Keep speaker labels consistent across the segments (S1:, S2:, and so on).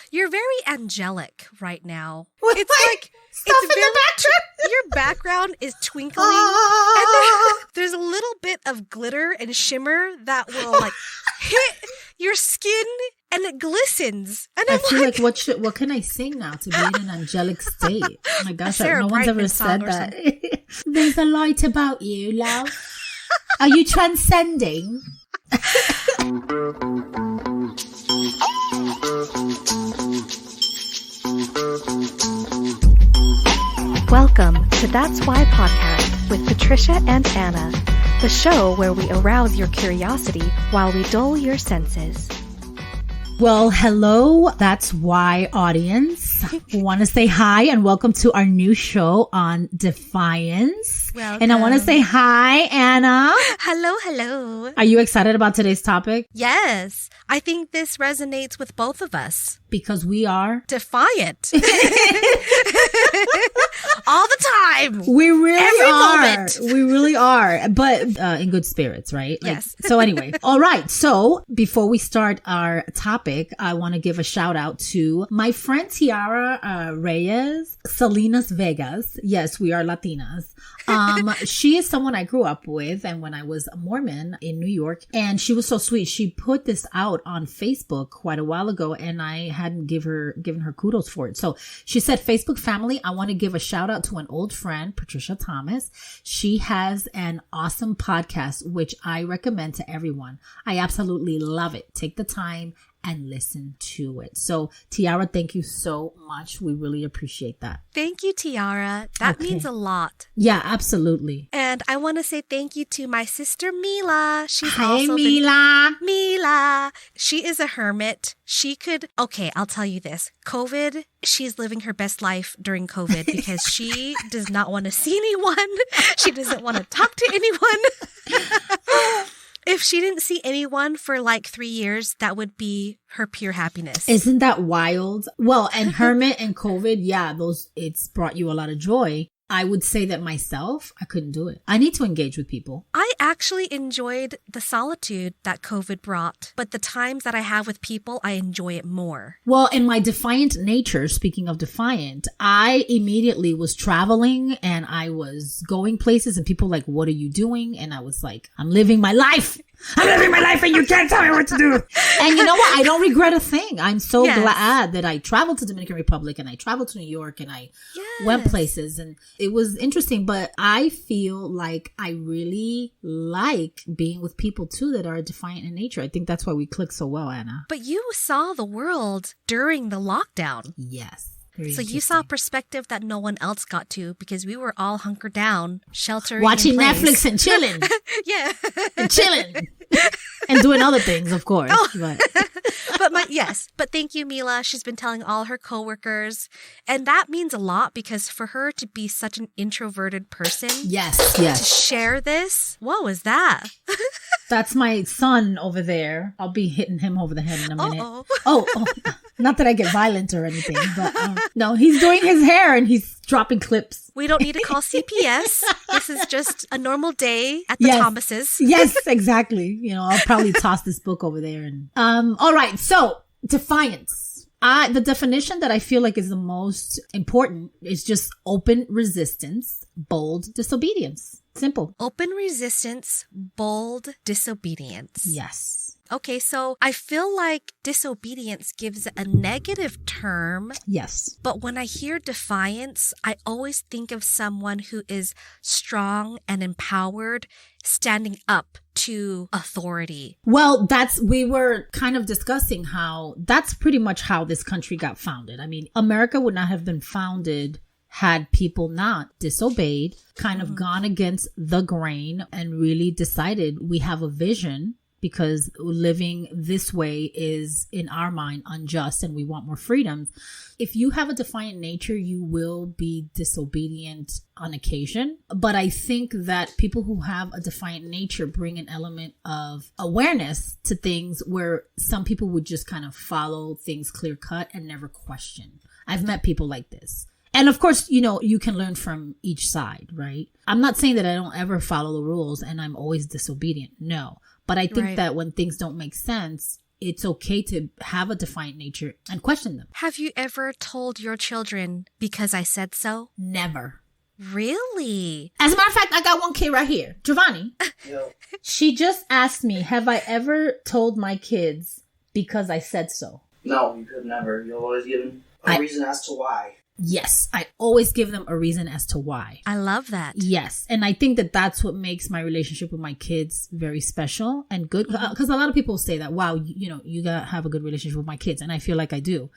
S1: You're very angelic right now.
S2: What?
S1: It's like
S2: Stuff in the background.
S1: Your background is twinkling, and then there's a little bit of glitter and shimmer that will like hit your skin, and it glistens. And
S2: I feel like what can I sing now to be in an angelic state? Oh my gosh, no one's ever said that. There's a light about you, love. Are you transcending?
S3: Welcome to That's Why podcast with Patricia and Anna, the show where we arouse your curiosity while we dull your senses.
S2: Well, hello, That's Why audience. We want to say hi and welcome to our new show on Defiance.
S1: Welcome.
S2: And I want to say hi, Anna.
S1: Hello.
S2: Are you excited about today's topic?
S1: Yes, I think this resonates with both of us.
S2: Because we are
S1: defiant. All the time.
S2: We really
S1: Every
S2: are.
S1: moment.
S2: We really are. But in good spirits, right?
S1: Yes.
S2: So anyway. All right. So before we start our topic, I want to give a shout out to my friend Tiara Reyes, Salinas Vegas. Yes, we are Latinas. She is someone I grew up with, and when I was a Mormon in New York, and she was so sweet. She put this out on Facebook quite a while ago, and I hadn't given her kudos for it. So she said, Facebook family, I want to give a shout out to an old friend, Patricia Thomas. She has an awesome podcast, which I recommend to everyone. I absolutely love it. Take the time and listen to it. So Tiara, thank you so much. We really appreciate that.
S1: Thank you, Tiara. That means a lot.
S2: Yeah, absolutely.
S1: And I want to say thank you to my sister Mila. She's
S2: Hi,
S1: also
S2: Mila.
S1: Mila. She is a hermit. I'll tell you this. COVID, she's living her best life during COVID because she does not want to see anyone. She doesn't want to talk to anyone. If she didn't see anyone for like 3 years, that would be her pure happiness.
S2: Isn't that wild? Well, and hermit and COVID, yeah, it's brought you a lot of joy. I would say that myself, I couldn't do it. I need to engage with people.
S1: I actually enjoyed the solitude that COVID brought, but the times that I have with people, I enjoy it more.
S2: Well, in my defiant nature, speaking of defiant, I immediately was traveling and I was going places and people like, what are you doing? And I was like, I'm living my life. I'm living my life and you can't tell me what to do. And you know what? I don't regret a thing. I'm so glad that I traveled to Dominican Republic and I traveled to New York and I went places and it was interesting. But I feel like I really like being with people too that are defiant in nature. I think that's why we click so well, Anna.
S1: But you saw the world during the lockdown.
S2: Yes.
S1: So you saw a perspective that no one else got to because we were all hunkered down, sheltering
S2: watching
S1: in place.
S2: Netflix and chilling.
S1: Yeah.
S2: And chilling. And doing other things, of course.
S1: Oh.
S2: But
S1: thank you, Mila. She's been telling all her coworkers. And that means a lot because for her to be such an introverted person.
S2: Yes.
S1: To share this. What was that?
S2: That's my son over there. I'll be hitting him over the head in a minute.
S1: Uh-oh.
S2: Oh, not that I get violent or anything, but no, he's doing his hair and he's dropping clips.
S1: We don't need to call CPS. This is just a normal day at the Thomases.
S2: Yes, exactly. I'll probably toss this book over there. And all right. So defiance. The definition that I feel like is the most important is just open resistance, bold disobedience. Simple.
S1: Open resistance, bold disobedience.
S2: Yes.
S1: Okay, so I feel like disobedience gives a negative term.
S2: Yes.
S1: But when I hear defiance, I always think of someone who is strong and empowered, standing up to authority.
S2: Well, we were kind of discussing how that's pretty much how this country got founded. I mean, America would not have been founded had people not disobeyed, kind of gone against the grain and really decided we have a vision because living this way is in our mind unjust and we want more freedoms. If you have a defiant nature, you will be disobedient on occasion. But I think that people who have a defiant nature bring an element of awareness to things where some people would just kind of follow things clear cut and never question. I've met people like this. And of course, you can learn from each side, right? I'm not saying that I don't ever follow the rules and I'm always disobedient. No. But I think that when things don't make sense, it's okay to have a defiant nature and question them.
S1: Have you ever told your children because I said so?
S2: Never.
S1: Really?
S2: As a matter of fact, I got one kid right here. Giovanni.
S4: Yo.
S2: She just asked me, have I ever told my kids because I said so?
S4: No, you could never. You've always given a reason as to why.
S2: Yes, I always give them a reason as to why.
S1: I love that.
S2: Yes, and I think that that's what makes my relationship with my kids very special and good. Because a lot of people say that, wow, you gotta have a good relationship with my kids. And I feel like I do.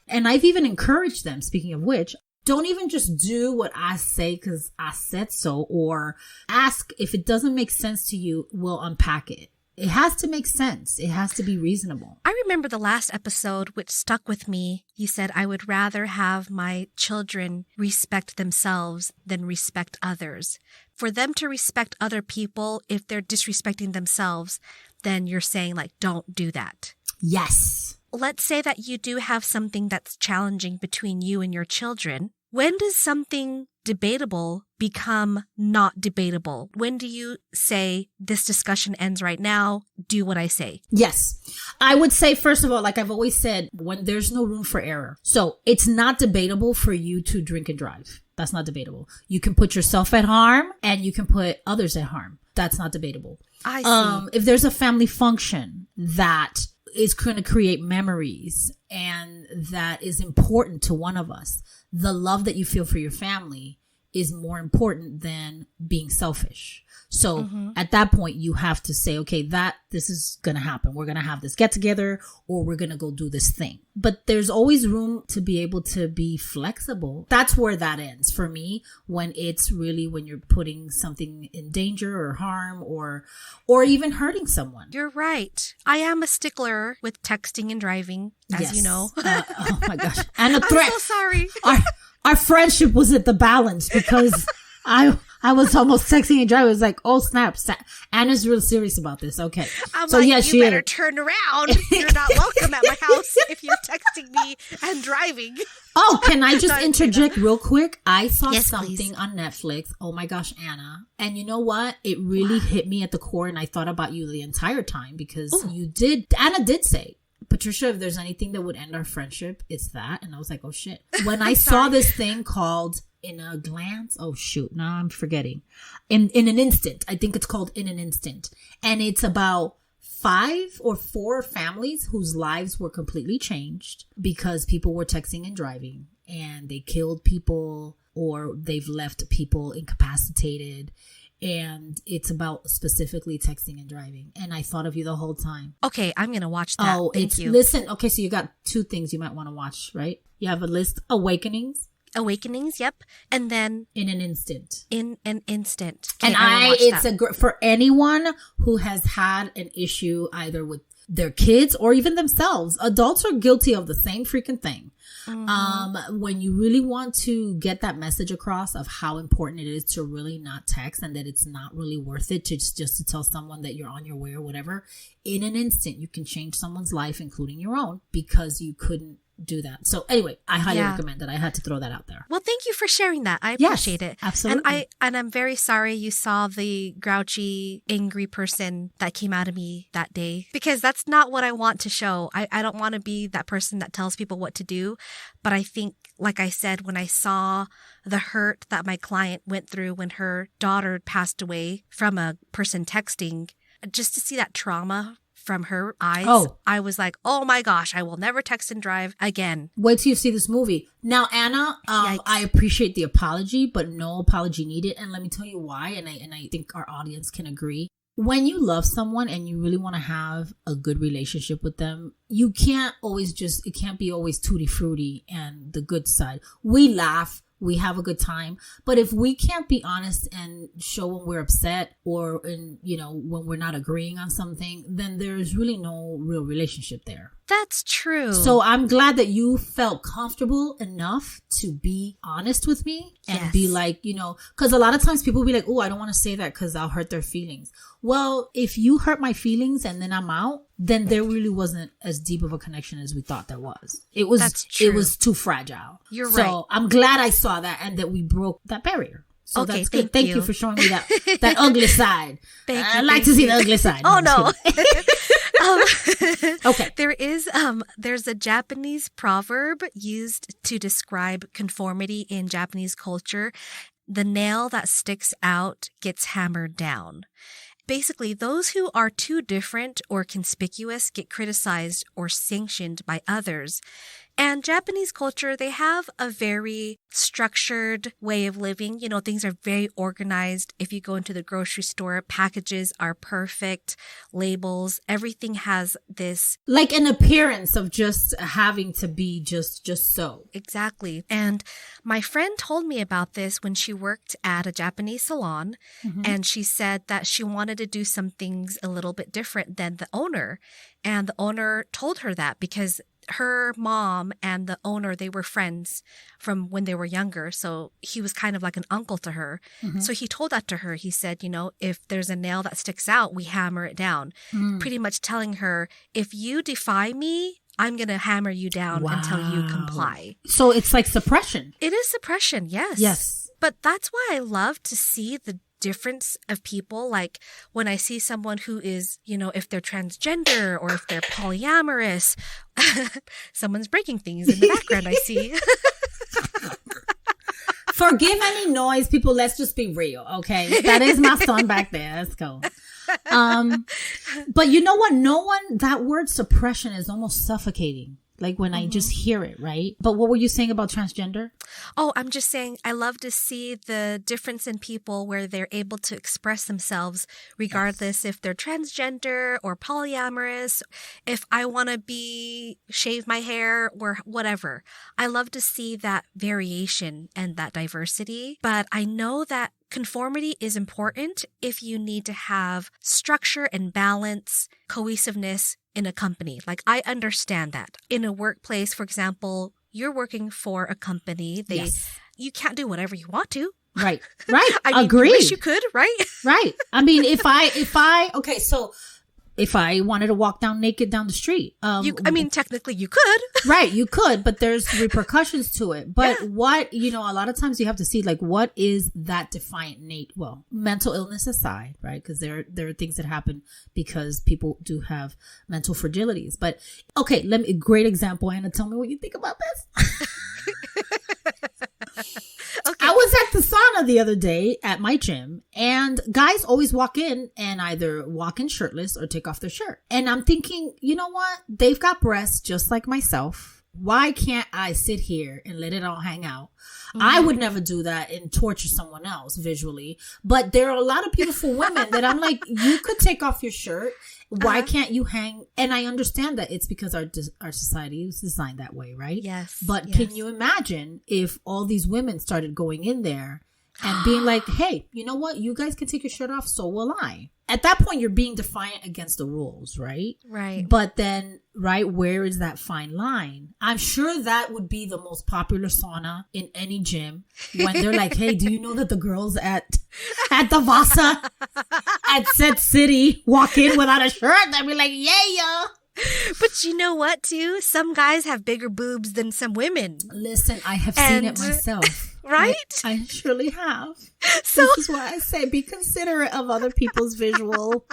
S2: And I've even encouraged them, speaking of which, don't even just do what I say because I said so, or ask if it doesn't make sense to you, we'll unpack it. It has to make sense. It has to be reasonable.
S1: I remember the last episode, which stuck with me. You said, I would rather have my children respect themselves than respect others. For them to respect other people, if they're disrespecting themselves, then you're saying, like, don't do that.
S2: Yes.
S1: Let's say that you do have something that's challenging between you and your children. When does something debatable become not debatable? When do you say, this discussion ends right now, do what I say?
S2: Yes. I would say, first of all, like I've always said, when there's no room for error. So it's not debatable for you to drink and drive. That's not debatable. You can put yourself at harm and you can put others at harm. That's not debatable.
S1: I see.
S2: If there's a family function that is going to create memories and that is important to one of us, the love that you feel for your family is more important than being selfish. So at that point, you have to say, okay, this is going to happen. We're going to have this get together or we're going to go do this thing. But there's always room to be able to be flexible. That's where that ends for me, when you're putting something in danger or harm or even hurting someone.
S1: You're right. I am a stickler with texting and driving, as you know.
S2: Oh my gosh. And a threat.
S1: I'm so sorry.
S2: Our friendship was at the balance because I was almost texting and driving. I was like, oh snap. Anna's real serious about this. Okay.
S1: I'm so like, yeah, you better turn around. You're not welcome at my house if you're texting me and driving.
S2: Oh, can I just interject real quick? I saw something
S1: please.
S2: on Netflix. Oh my gosh, Anna. And you know what? It really hit me at the core, and I thought about you the entire time because Anna did say, Patricia, if there's anything that would end our friendship, it's that. And I was like, oh shit. When I saw this thing called In a Glance, oh shoot, now I'm forgetting. In an Instant. I think it's called In an Instant. And it's about 5 or 4 families whose lives were completely changed because people were texting and driving and they killed people or they've left people incapacitated. And it's about specifically texting and driving. And I thought of you the whole time.
S1: Okay, I'm going to watch that.
S2: Oh,
S1: Thank you.
S2: Listen, okay, so you got 2 things you might want to watch, right? You have a list, Awakenings.
S1: Awakenings, yep. And then
S2: In an Instant.
S1: In an Instant.
S2: And
S1: Okay,
S2: it's for anyone who has had an issue either with their kids or even themselves. Adults are guilty of the same freaking thing. When you really want to get that message across of how important it is to really not text and that it's not really worth it to just to tell someone that you're on your way or whatever, in an instant, you can change someone's life, including your own, because you couldn't do that. So anyway, I highly recommend it. I had to throw that out there.
S1: Well, thank you for sharing that. I appreciate it.
S2: Absolutely.
S1: And I'm very sorry you saw the grouchy, angry person that came out of me that day, because that's not what I want to show. I don't want to be that person that tells people what to do. But I think, like I said, when I saw the hurt that my client went through when her daughter passed away from a person texting, just to see that trauma from her eyes, I was like, oh my gosh, I will never text and drive again.
S2: Wait till you see this movie. Now, Anna, I appreciate the apology, but no apology needed. And let me tell you why. And I think our audience can agree. When you love someone and you really want to have a good relationship with them, you can't always it can't be always tutti frutti and the good side. We laugh. We have a good time. But if we can't be honest and show when we're upset or, when we're not agreeing on something, then there's really no real relationship there.
S1: That's true.
S2: So I'm glad that you felt comfortable enough to be honest with me and be like, because a lot of times people be like, oh, I don't want to say that because I'll hurt their feelings. Well, if you hurt my feelings and then I'm out, then there really wasn't as deep of a connection as we thought there was. That's true. It was too fragile.
S1: You're right.
S2: So I'm glad I saw that and that we broke that barrier. So
S1: Okay,
S2: that's good. Thank you for showing me that ugly side. I like to see the ugly side.
S1: Oh, no.
S2: Okay.
S1: There's a Japanese proverb used to describe conformity in Japanese culture. The nail that sticks out gets hammered down. Basically, those who are too different or conspicuous get criticized or sanctioned by others. And Japanese culture, they have a very structured way of living. You know, things are very organized. If you go into the grocery store, packages are perfect, labels, everything has this.
S2: Like an appearance of just having to be just so.
S1: Exactly. And my friend told me about this when she worked at a Japanese salon. Mm-hmm. And she said that she wanted to do some things a little bit different than the owner. And the owner told her that because her mom and the owner, they were friends from when they were younger. So he was kind of like an uncle to her. Mm-hmm. So he told that to her. He said, you know, if there's a nail that sticks out, we hammer it down. Pretty much telling her, if you defy me, I'm going to hammer you down until you comply.
S2: So it's like suppression.
S1: It is suppression. Yes.
S2: Yes.
S1: But that's why I love to see the difference of people. Like when I see someone who is, you know, if they're transgender or if they're polyamorous, someone's breaking things in the background, I see.
S2: Forgive any noise, people. Let's just be real, okay? That is my son back there. Let's go. But you know what? That word suppression is almost suffocating. Like when I just hear it, right? But what were you saying about transgender?
S1: Oh, I'm just saying I love to see the difference in people where they're able to express themselves regardless if they're transgender or polyamorous, if I want to shave my hair or whatever. I love to see that variation and that diversity. But I know that conformity is important if you need to have structure and balance, cohesiveness in a company. Like, I understand that. In a workplace, for example, you're working for a company. You can't do whatever you want to.
S2: Right.
S1: I mean,
S2: Agreed.
S1: You wish you could, right?
S2: Right. I mean, if I wanted to walk naked down the street.
S1: Technically you could.
S2: Right, you could, but there's repercussions to it. But what, a lot of times you have to see, like, what is that defiant Nate? Well, mental illness aside, right? Because there are things that happen because people do have mental fragilities. But, okay, great example. Anna, tell me what you think about this. Okay. I was at the sauna the other day at my gym, and guys always walk in and either walk in shirtless or take off their shirt. And I'm thinking, you know what? They've got breasts just like myself. Why can't I sit here and let it all hang out? Mm-hmm. I would never do that and torture someone else visually. But there are a lot of beautiful women that I'm like, you could take off your shirt. Why can't you hang? And I understand that it's because our society is designed that way, right?
S1: Yes.
S2: But can you imagine if all these women started going in there and being like, hey, you know what? You guys can take your shirt off, so will I. At that point, you're being defiant against the rules, right?
S1: Right.
S2: But then, right, where is that fine line? I'm sure that would be the most popular sauna in any gym when they're like, hey, do you know that the girls at the Vasa at Set City walk in without a shirt? They'd be like, yeah.
S1: But you know what, too? Some guys have bigger boobs than some women.
S2: Listen, I have seen it myself.
S1: Right?
S2: I surely have. So this is why I say be considerate of other people's visual.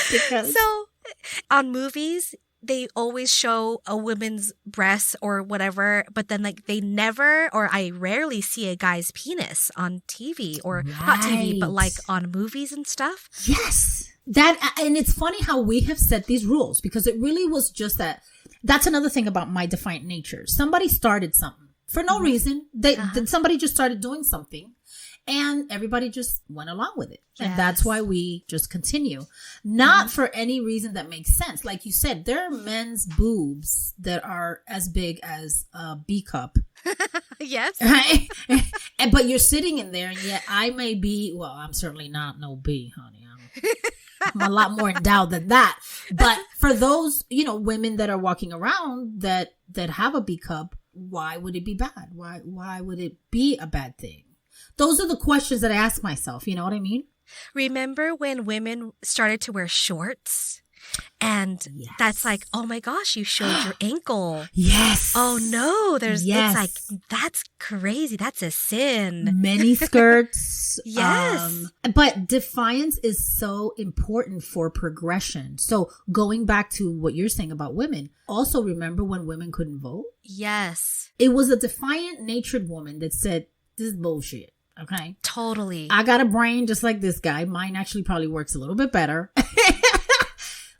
S1: So on movies, they always show a woman's breasts or whatever, but then like they never, or I rarely see a guy's penis on TV or not TV, but like on movies and stuff.
S2: Yes. And it's funny how we have set these rules because it really was just that. That's another thing about my defiant nature. Somebody started something for no reason. Somebody just started doing something and everybody just went along with it. Yes. And that's why we just continue. Not for any reason that makes sense. Like you said, there are men's boobs that are as big as a B cup.
S1: Yes.
S2: Right? But you're sitting in there and yet I may be, well, I'm certainly not no B, honey. I'm a lot more endowed than that. But for those, women that are walking around that have a B cup, why would it be bad? Why would it be a bad thing? Those are the questions that I ask myself. You know what I mean?
S1: Remember when women started to wear shorts? And that's like, oh my gosh, you showed your ankle.
S2: Yes.
S1: Oh no, it's like, that's crazy. That's a sin.
S2: Mini skirts.
S1: Yes.
S2: But defiance is so important for progression. So going back to what you're saying about women, also remember when women couldn't vote?
S1: Yes.
S2: It was a defiant natured woman that said, this is bullshit. Okay.
S1: Totally.
S2: I got a brain just like this guy. Mine actually probably works a little bit better.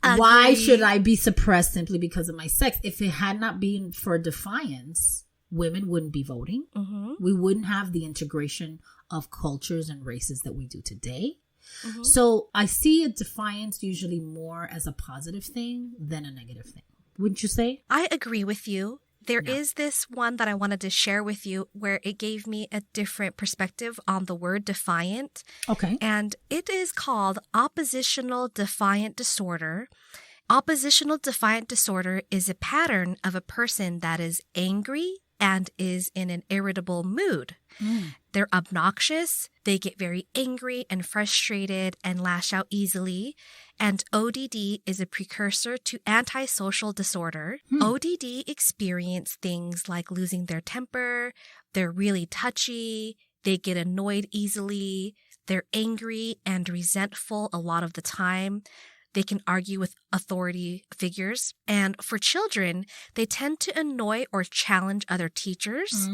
S2: Why should I be suppressed simply because of my sex? If it had not been for defiance, women wouldn't be voting. Mm-hmm. We wouldn't have the integration of cultures and races that we do today. Mm-hmm. So I see a defiance usually more as a positive thing than a negative thing. Wouldn't you say?
S1: I agree with you. There is this one that I wanted to share with you where it gave me a different perspective on the word defiant.
S2: Okay.
S1: And it is called oppositional defiant disorder. Oppositional defiant disorder is a pattern of a person that is angry and is in an irritable mood. They're obnoxious. They get very angry and frustrated and lash out easily. And ODD is a precursor to antisocial disorder. ODD experience things like losing their temper. They're really touchy. They get annoyed easily. They're angry and resentful a lot of the time. They can argue with authority figures. And for children, they tend to annoy or challenge other teachers.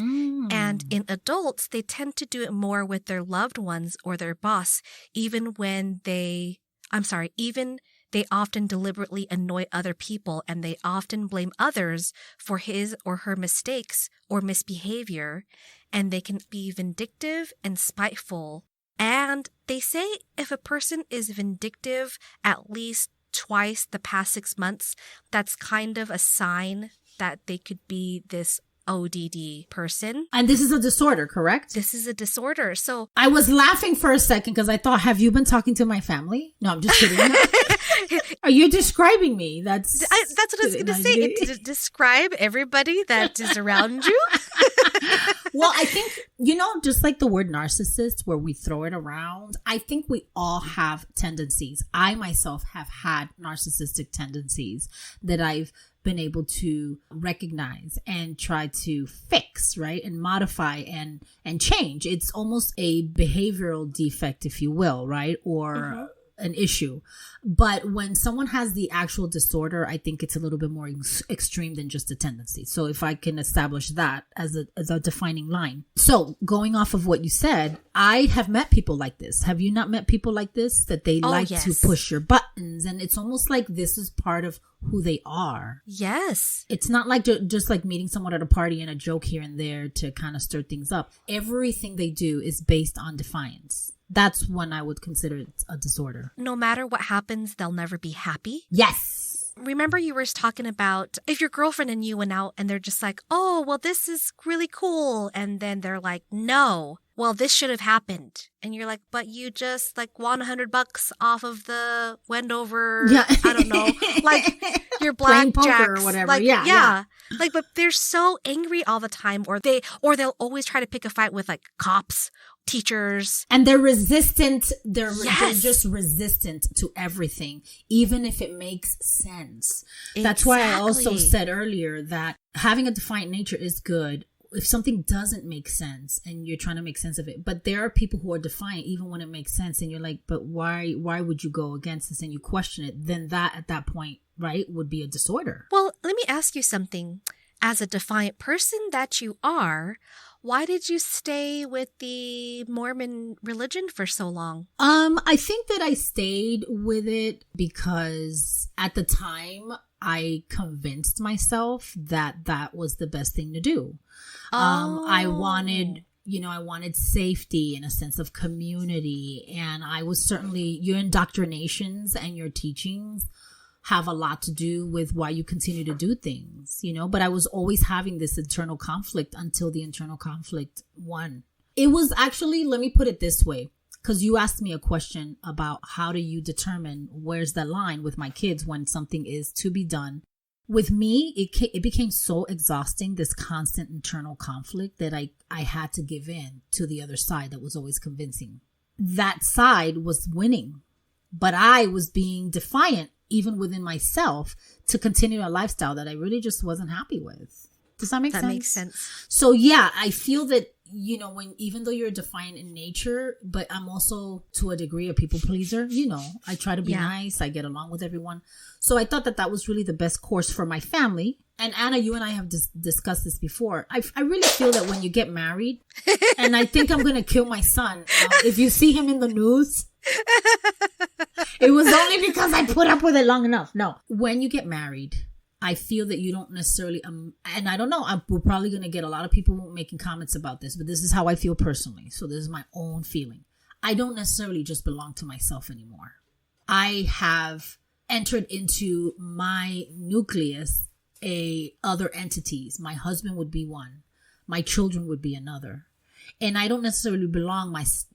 S1: And in adults, they tend to do it more with their loved ones or their boss, even they often deliberately annoy other people, and they often blame others for his or her mistakes or misbehavior. And they can be vindictive and spiteful. And they say if a person is vindictive at least twice the past 6 months, that's kind of a sign that they could be this ODD person.
S2: And this is a disorder, correct?
S1: This is a disorder. So
S2: I was laughing for a second because I thought, have you been talking to my family? No, I'm just kidding. Are you describing me? That's
S1: what I was going to say. Describe everybody that is around you.
S2: Well, I think, just like the word narcissist where we throw it around, I think we all have tendencies. I myself have had narcissistic tendencies that I've been able to recognize and try to fix, right? And modify and change. It's almost a behavioral defect, if you will, right? Or an issue. But when someone has the actual disorder, I think it's a little bit more extreme than just a tendency. So if I can establish that as a defining line. So going off of what you said, I have met people like this. Have you not met people like this? That they to push your buttons, and it's almost like this is part of who they are.
S1: Yes.
S2: It's not like just like meeting someone at a party and a joke here and there to kind of stir things up. Everything they do is based on defiance. That's when I would consider it a disorder.
S1: No matter what happens, they'll never be happy.
S2: Yes.
S1: Remember you were talking about if your girlfriend and you went out and they're just like, oh, well, this is really cool. And then they're like, no, well, this should have happened. And you're like, but you just like won $100 off of the Wendover. Yeah. I don't know, like your blackjack
S2: or whatever.
S1: Like,
S2: yeah.
S1: Like, but they're so angry all the time, or they'll always try to pick a fight with like cops, teachers.
S2: And they're resistant. They're just resistant to everything, even if it makes sense. Exactly. That's why I also said earlier that having a defiant nature is good if something doesn't make sense and you're trying to make sense of it. But there are people who are defiant even when it makes sense, and you're like, but why would you go against this? And you question it. Then that at that point, right, would be a disorder.
S1: Well, let me ask you something. As a defiant person that you are, why did you stay with the Mormon religion for so long?
S2: I think that I stayed with it because at the time I convinced myself that that was the best thing to do. I wanted safety and a sense of community. And I was certainly, your indoctrinations and your teachings have a lot to do with why you continue to do things, but I was always having this internal conflict until the internal conflict won. It was actually, let me put it this way, because you asked me a question about how do you determine where's the line with my kids when something is to be done. With me, it became so exhausting, this constant internal conflict, that I had to give in to the other side that was always convincing. That side was winning, but I was being defiant even within myself, to continue a lifestyle that I really just wasn't happy with. Does that make sense?
S1: That makes sense.
S2: So yeah, I feel that, you know, even though you're defiant in nature, but I'm also to a degree a people pleaser, you know, I try to be nice. I get along with everyone. So I thought that was really the best course for my family. And Anna, you and I have discussed this before. I really feel that when you get married, and I think I'm going to kill my son. If you see him in the news, it was only because I put up with it long enough. No, when you get married, I feel that you don't necessarily, and I don't know, we're probably going to get a lot of people making comments about this, but this is how I feel personally. So this is my own feeling. I don't necessarily just belong to myself anymore. I have entered into my nucleus other entities. My husband would be one. My children would be another. And I don't necessarily belong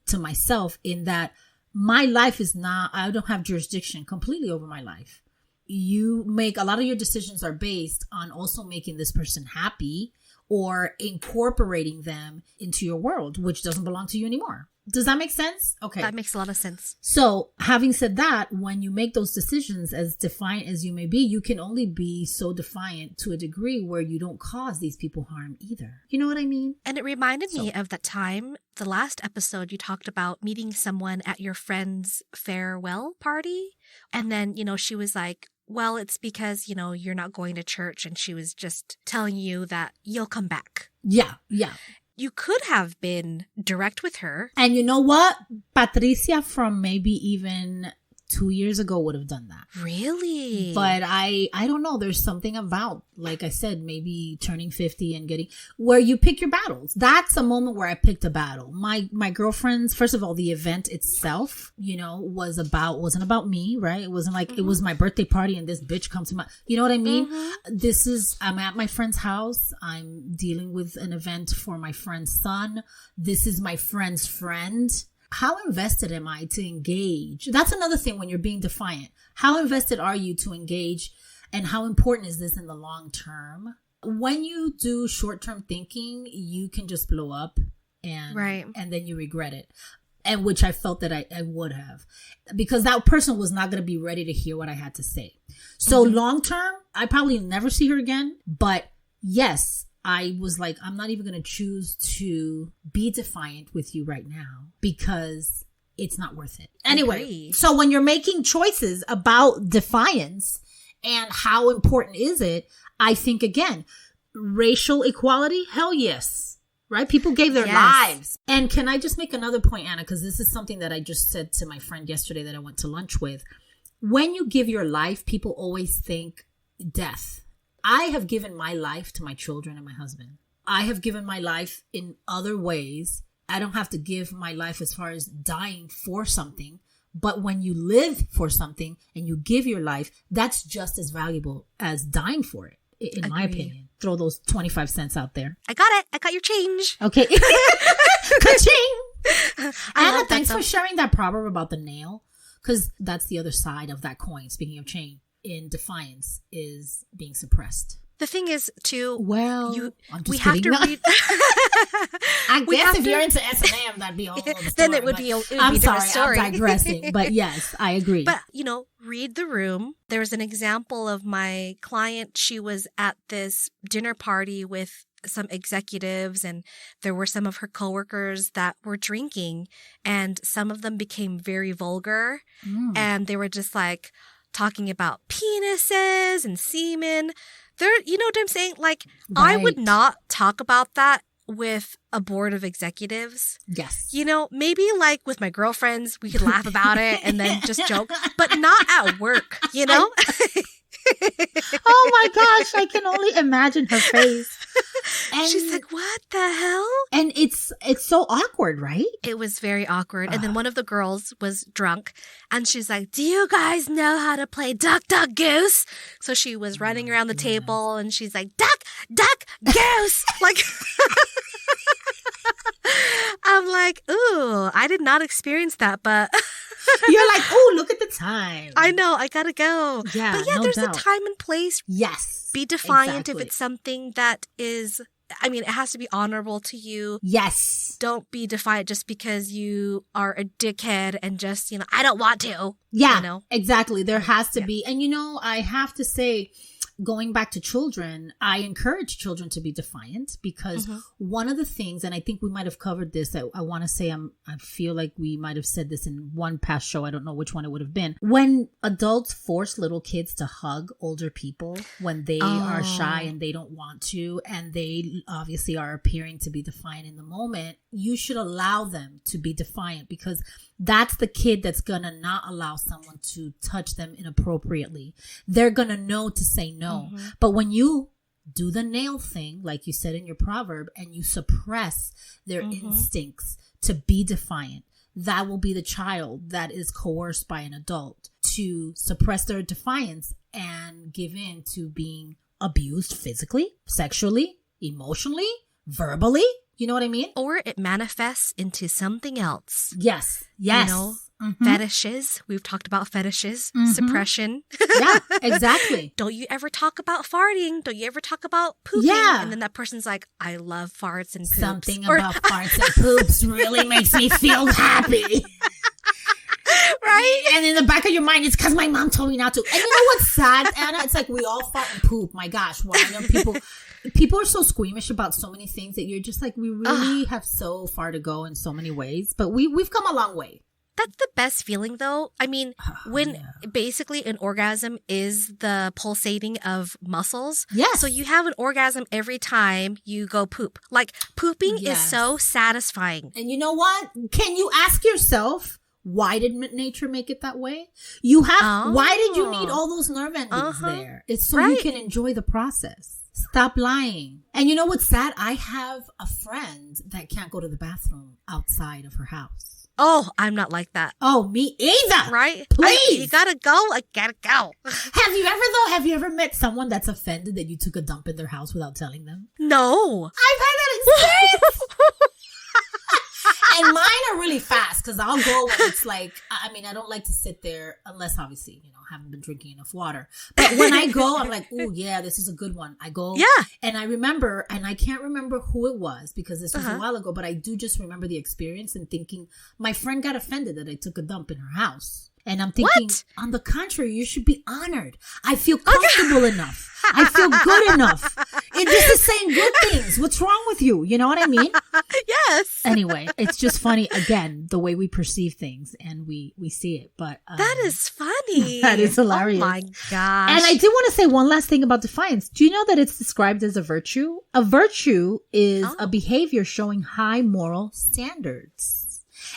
S2: to myself in that my life is not, I don't have jurisdiction completely over my life. You make a lot of your decisions are based on also making this person happy or incorporating them into your world, which doesn't belong to you anymore. Does that make sense? Okay.
S1: That makes a lot of sense.
S2: So having said that, when you make those decisions, as defiant as you may be, you can only be so defiant to a degree where you don't cause these people harm either. You know what I mean?
S1: And it reminded me of that time, the last episode, you talked about meeting someone at your friend's farewell party. And then, you know, she was like, well, it's because, you know, you're not going to church. And she was just telling you that you'll come back.
S2: Yeah, yeah.
S1: You could have been direct with her.
S2: And you know what? Patricia from maybe even 2 years ago would have done that.
S1: Really?
S2: But I don't know. There's something about, like I said, maybe turning 50 and getting where you pick your battles. That's a moment where I picked a battle. My girlfriends, first of all, the event itself, you know, wasn't about me, right? It wasn't like it was my birthday party and this bitch comes to my, you know what I mean? I'm at my friend's house. I'm dealing with an event for my friend's son. This is my friend's friend. How invested am I to engage? That's another thing when you're being defiant. How invested are you to engage, and how important is this in the long term? When you do short-term thinking, you can just blow up and then you regret it. And which I felt that I would have, because that person was not going to be ready to hear what I had to say. So long-term, I probably never see her again. But yes, I was like, I'm not even going to choose to be defiant with you right now because it's not worth it. Anyway, so when you're making choices about defiance and how important is it, I think, again, racial equality, hell yes. Right? People gave their lives. And can I just make another point, Anna? Because this is something that I just said to my friend yesterday that I went to lunch with. When you give your life, people always think death. I have given my life to my children and my husband. I have given my life in other ways. I don't have to give my life as far as dying for something. But when you live for something and you give your life, that's just as valuable as dying for it, in my opinion. Throw those 25 cents out there.
S1: I got it. I got your change.
S2: Okay. Ka-ching! Anna, thanks for sharing that proverb about the nail. Because that's the other side of that coin. Speaking of chain. In defiance is being suppressed.
S1: The thing is, too,
S2: we have to read. I guess if you're into S&M, that'd be a whole other story.
S1: Then it would be a different story.
S2: I'm digressing, but yes, I agree.
S1: But, you know, read the room. There was an example of my client. She was at this dinner party with some executives, and there were some of her coworkers that were drinking, and some of them became very vulgar, and they were just like talking about penises and semen. You know what I'm saying? Like, I would not talk about that with a board of executives.
S2: Yes.
S1: You know, maybe like with my girlfriends, we could laugh about it and then just joke, but not at work, you know?
S2: Oh my gosh, I can only imagine her face.
S1: And she's like, what the hell?
S2: And it's so awkward, right?
S1: It was very awkward. And then one of the girls was drunk and she's like, do you guys know how to play duck, duck, goose? So she was running around the table and she's like, duck, duck, goose. Like, I'm like, ooh, I did not experience that, but
S2: you're like, oh, look at the time.
S1: I know, I gotta go.
S2: Yeah,
S1: but yeah,
S2: no
S1: there's
S2: doubt.
S1: a time and place.
S2: Yes.
S1: Be defiant
S2: exactly.
S1: if it's something that is I mean, it has to be honorable to you.
S2: Yes.
S1: Don't be defiant just because you are a dickhead and just, I don't want to.
S2: Yeah, exactly. There has to be. And, I have to say, going back to children, I encourage children to be defiant because one of the things, and I think we might have covered this, I want to say I feel like we might have said this in one past show. I don't know which one it would have been. When adults force little kids to hug older people when they are shy and they don't want to, and they obviously are appearing to be defiant in the moment, you should allow them to be defiant because that's the kid that's going to not allow someone to touch them inappropriately. They're going to know to say no. But when you do the nail thing, like you said in your proverb, and you suppress their instincts to be defiant, that will be the child that is coerced by an adult to suppress their defiance and give in to being abused physically, sexually, emotionally, verbally. You know what I mean?
S1: Or it manifests into something else.
S2: Yes.
S1: Fetishes. We've talked about fetishes. Suppression.
S2: Yeah, exactly.
S1: Don't you ever talk about farting? Don't you ever talk about pooping?
S2: Yeah.
S1: And then that person's like, I love farts and poops.
S2: Something about farts and poops really makes me feel happy. Right? And in the back of your mind, it's because my mom told me not to. And you know what's sad, Anna? It's like we all fart and poop. My gosh. Why people are so squeamish about so many things that you're just like, we really have so far to go in so many ways. But we've come a long way.
S1: That's the best feeling, though. I mean, when basically an orgasm is the pulsating of muscles.
S2: Yes.
S1: So you have an orgasm every time you go poop. Like, pooping is so satisfying.
S2: And you know what? Can you ask yourself, why did nature make it that way? Why did you need all those nerve endings there? It's so you can enjoy the process. Stop lying. And you know what's sad? I have a friend that can't go to the bathroom outside of her house.
S1: Oh, I'm not like that.
S2: Oh, me either.
S1: Right?
S2: Please.
S1: You gotta go. I gotta go.
S2: Have you ever met someone that's offended that you took a dump in their house without telling them?
S1: No.
S2: I've had that experience. And mine are really fast because I'll go when it's like, I mean, I don't like to sit there unless obviously, haven't been drinking enough water. But when I go, I'm like, oh yeah, this is a good one. I go.
S1: Yeah.
S2: And I remember, and I can't remember who it was because this was a while ago, but I do just remember the experience and thinking my friend got offended that I took a dump in her house. And I'm thinking, on the contrary, you should be honored. I feel comfortable enough. I feel good enough. This is saying good things. What's wrong with you? You know what I mean?
S1: Yes.
S2: Anyway, it's just funny, again, the way we perceive things and we see it. But
S1: that is funny.
S2: That is hilarious.
S1: Oh my gosh.
S2: And I do want to say one last thing about defiance. Do you know that it's described as a virtue? A virtue is a behavior showing high moral standards.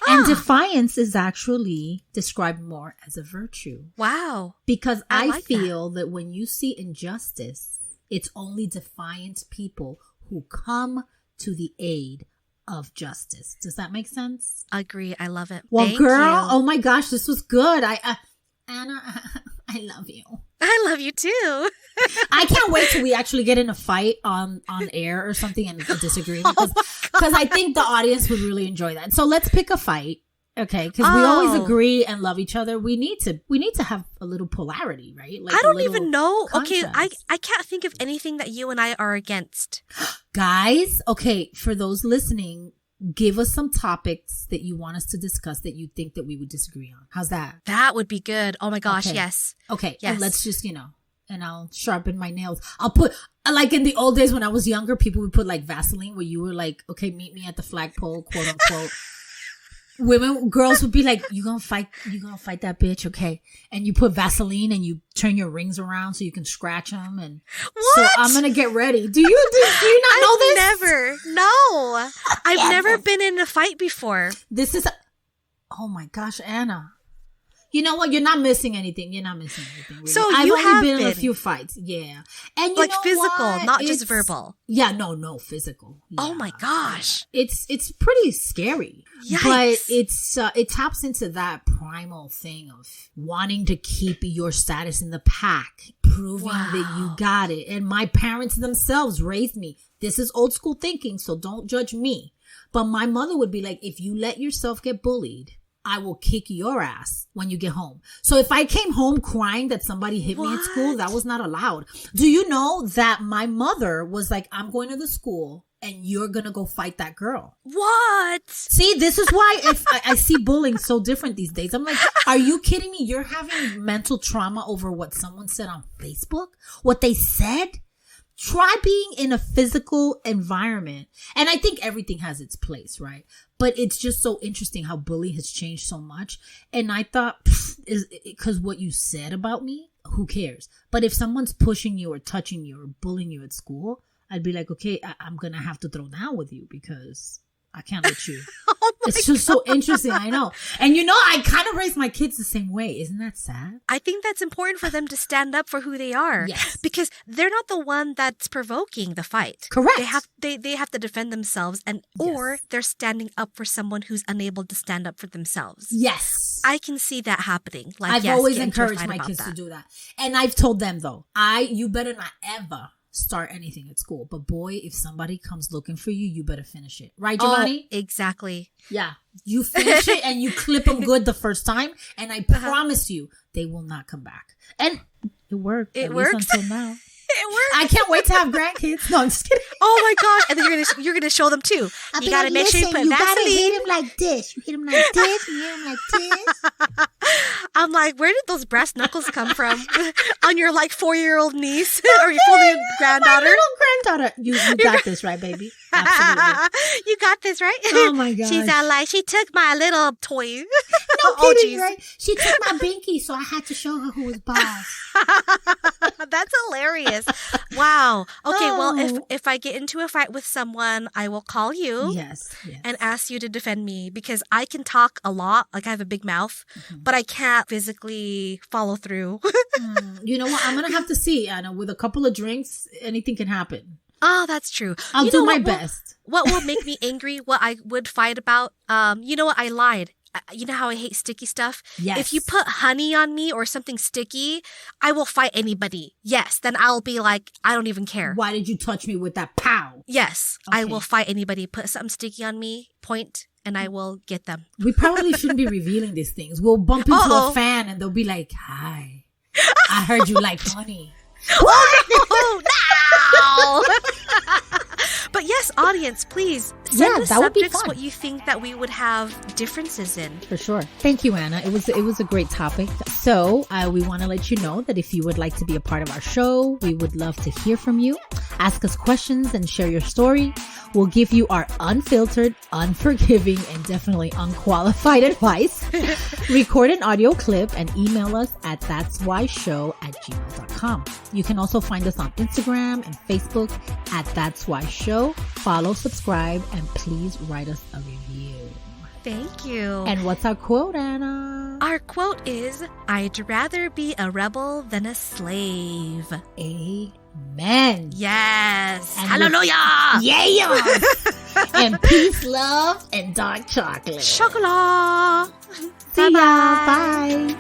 S2: And defiance is actually described more as a virtue.
S1: Wow.
S2: Because I feel that when you see injustice, it's only defiant people who come to the aid of justice. Does that make sense?
S1: Agree. I love it.
S2: Well,
S1: Thank
S2: girl,
S1: you.
S2: Oh my gosh, this was good. Anna, I love you.
S1: I love you too.
S2: I can't wait till we actually get in a fight on air or something and disagree because I think the audience would really enjoy that. So let's pick a fight, okay? Because we always agree and love each other. We need to have a little polarity, right? Like
S1: I don't even know.
S2: Contrast.
S1: Okay, I can't think of anything that you and I are against.
S2: Guys, okay, for those listening, give us some topics that you want us to discuss that you think that we would disagree on. How's that?
S1: That would be good. Oh my gosh,
S2: okay.
S1: Yes.
S2: Okay,
S1: yes.
S2: And let's just, and I'll sharpen my nails. I'll put, like in the old days when I was younger, people would put like Vaseline where you were like, okay, meet me at the flagpole, quote unquote. Girls would be like, you gonna fight that bitch, okay? And you put Vaseline and you turn your rings around so you can scratch them. And
S1: what?
S2: So I'm gonna get ready. Do you not know this?
S1: I've never been in a fight before.
S2: Oh my gosh, Anna. You know what? You're not missing anything. Really.
S1: So
S2: I've
S1: you
S2: only
S1: have
S2: been in a few fights. Yeah. And
S1: like physical, not just verbal.
S2: Yeah, no, physical. Yeah.
S1: Oh my gosh.
S2: It's pretty scary.
S1: Yikes.
S2: But it taps into that primal thing of wanting to keep your status in the pack, proving that you got it. And my parents themselves raised me. This is old school thinking, so don't judge me. But my mother would be like, if you let yourself get bullied, I will kick your ass when you get home. So if I came home crying that somebody hit me at school, that was not allowed. Do you know that my mother was like, I'm going to the school and you're going to go fight that girl?
S1: What?
S2: See, this is why if I see bullying so different these days. I'm like, are you kidding me? You're having mental trauma over what someone said on Facebook? What they said? Try being in a physical environment. And I think everything has its place, right? But it's just so interesting how bullying has changed so much. And I thought, because what you said about me, who cares? But if someone's pushing you or touching you or bullying you at school, I'd be like, okay, I'm going to have to throw down with you because I can't let you. It's just so interesting. I know. And I kind of raised my kids the same way. Isn't that sad?
S1: I think that's important for them to stand up for who they are.
S2: Yes.
S1: Because they're not the one that's provoking the fight.
S2: Correct.
S1: They have to defend themselves or they're standing up for someone who's unable to stand up for themselves.
S2: Yes.
S1: I can see that happening. Like,
S2: I've always encouraged my kids to do that. And I've told them though, you better not ever start anything at school. But boy, if somebody comes looking for you, you better finish it. Right, Giovanni?
S1: Oh, exactly.
S2: Yeah. You finish it and you clip them good the first time. And I promise you, they will not come back. And it worked.
S1: It works
S2: until now.
S1: It works.
S2: I can't wait to have grandkids. No, I'm just kidding.
S1: Oh my God. And then you're gonna show them too. You gotta make sure you put Vaseline.
S2: You gotta hit him like this. You hit him like this. You hit him like this.
S1: I'm like, where did those brass knuckles come from? On your 4-year-old niece or your 4-year-old granddaughter?
S2: My little granddaughter. You got this, right, baby? Absolutely.
S1: You got this, right?
S2: Oh my God.
S1: She's all like, she took my little toy.
S2: No kidding, right? She took my binky, so I had to show her who was boss.
S1: That's hilarious. Wow. Okay, well, if I get into a fight with someone, I will call you.
S2: Yes.
S1: And ask you to defend me because I can talk a lot. Like, I have a big mouth, but I can't physically follow through.
S2: You know what? I'm going to have to see, Anna. With a couple of drinks, anything can happen.
S1: Oh, that's true.
S2: I'll do my best.
S1: What will make me angry, what I would fight about, you know what? I lied. You know how I hate sticky stuff?
S2: Yes.
S1: If you put honey on me or something sticky, I will fight anybody. Yes. Then I'll be like, I don't even care.
S2: Why did you touch me with that pow?
S1: Yes.
S2: Okay.
S1: I will fight anybody. Put something sticky on me, point, and I will get them.
S2: We probably shouldn't be revealing these things. We'll bump into a fan and they'll be like, hi, I heard you like honey.
S1: Oh, no! But yes, audience, please send us subjects what you think that we would have differences in.
S2: For sure. Thank you, Anna. It was a great topic. So we want to let you know that if you would like to be a part of our show, we would love to hear from you. Ask us questions and share your story. We'll give you our unfiltered, unforgiving, and definitely unqualified advice. Record an audio clip and email us at that'swhyshow@gmail.com. You can also find us on Instagram and Facebook at That's Why Show. Follow, subscribe, and please write us a review.
S1: Thank you.
S2: And what's our quote, Anna?
S1: Our quote is, I'd rather be a rebel than a slave.
S2: Amen.
S1: Yes.
S2: And
S1: hallelujah.
S2: Yeah. And peace, love, and dark chocolate.
S1: Chocolate.
S2: See ya. Bye.